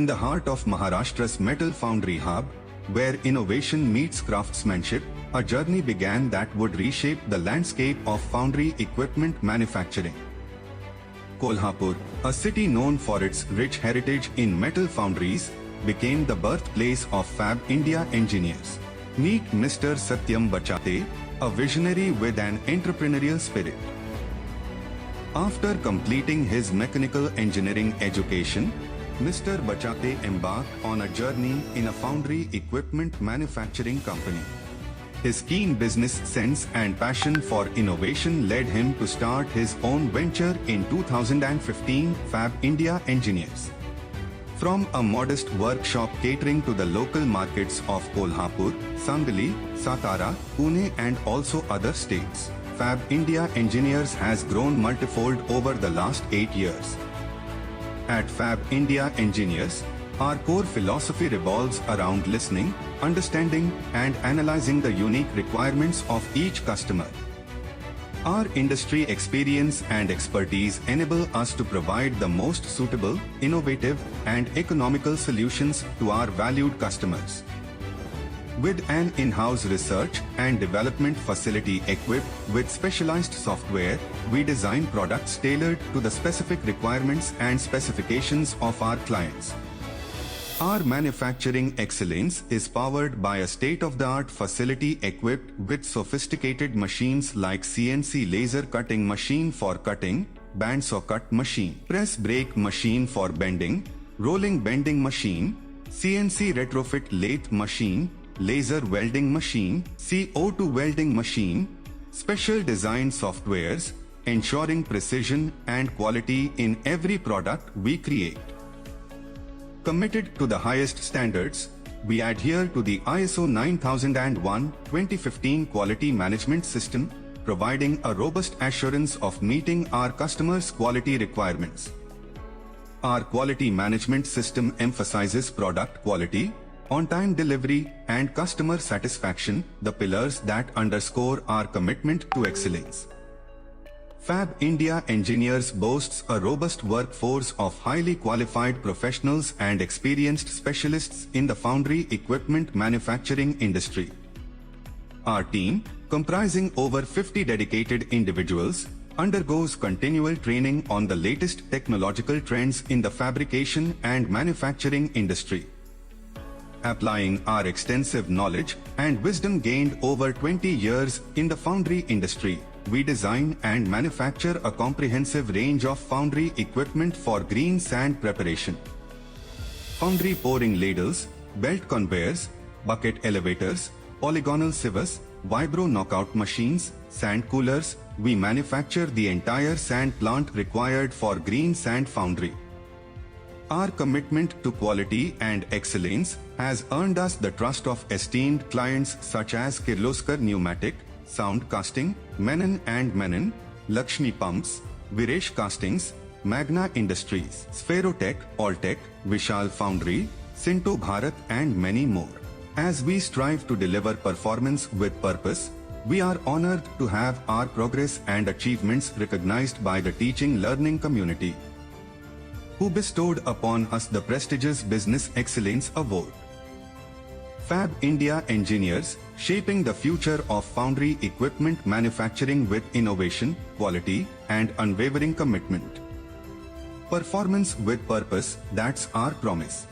in the heart of Maharashtra's metal foundry hub, where innovation meets craftsmanship, a journey began that would reshape the landscape of foundry equipment manufacturing. Kolhapur, a city known for its rich heritage in metal foundries, became the birthplace of FAB India engineers. Meet Mr. Satyam Bachate, a visionary with an entrepreneurial spirit. After completing his mechanical engineering education, Mr. Bachate embarked on a journey in a foundry equipment manufacturing company. His keen business sense and passion for innovation led him to start his own venture in 2015, FAB India Engineers. From a modest workshop catering to the local markets of Kolhapur, Sangli, Satara, Pune and also other states, FAB India Engineers has grown multifold over the last 8 years. At FAB India Engineers, our core philosophy revolves around listening, understanding and analyzing the unique requirements of each customer. Our industry experience and expertise enable us to provide the most suitable, innovative and economical solutions to our valued customers. With an in-house research and development facility equipped with specialized software, we design products tailored to the specific requirements and specifications of our clients. Our manufacturing excellence is powered by a state-of-the-art facility equipped with sophisticated machines like CNC laser cutting machine for cutting, bandsaw cut machine, press brake machine for bending, rolling bending machine, CNC retrofit lathe machine, laser welding machine, CO2 welding machine, special design softwares, ensuring precision and quality in every product we create. Committed to the highest standards, we adhere to the ISO 9001:2015 quality management system, providing a robust assurance of meeting our customers' quality requirements. Our quality management system emphasizes product quality, on-time delivery, and customer satisfaction, the pillars that underscore our commitment to excellence. FAB India Engineers boasts a robust workforce of highly qualified professionals and experienced specialists in the foundry equipment manufacturing industry. Our team, comprising over 50 dedicated individuals, undergoes continual training on the latest technological trends in the fabrication and manufacturing industry. Applying our extensive knowledge and wisdom gained over 20 years in the foundry industry, we design and manufacture a comprehensive range of foundry equipment for green sand preparation. Foundry pouring ladles, belt conveyors, bucket elevators, polygonal sievers, vibro knockout machines, sand coolers, we manufacture the entire sand plant required for green sand foundry. Our commitment to quality and excellence has earned us the trust of esteemed clients such as Kirloskar Pneumatic, Sound Casting, Menon & Menon, Lakshmi Pumps, Viresh Castings, Magna Industries, Spherotech, Alltech, Vishal Foundry, Sinto Bharat and many more. As we strive to deliver performance with purpose, we are honored to have our progress and achievements recognized by the teaching learning community, who bestowed upon us the prestigious Business Excellence Award. FAB India Engineers, shaping the future of foundry equipment manufacturing with innovation, quality, and unwavering commitment. Performance with purpose, that's our promise.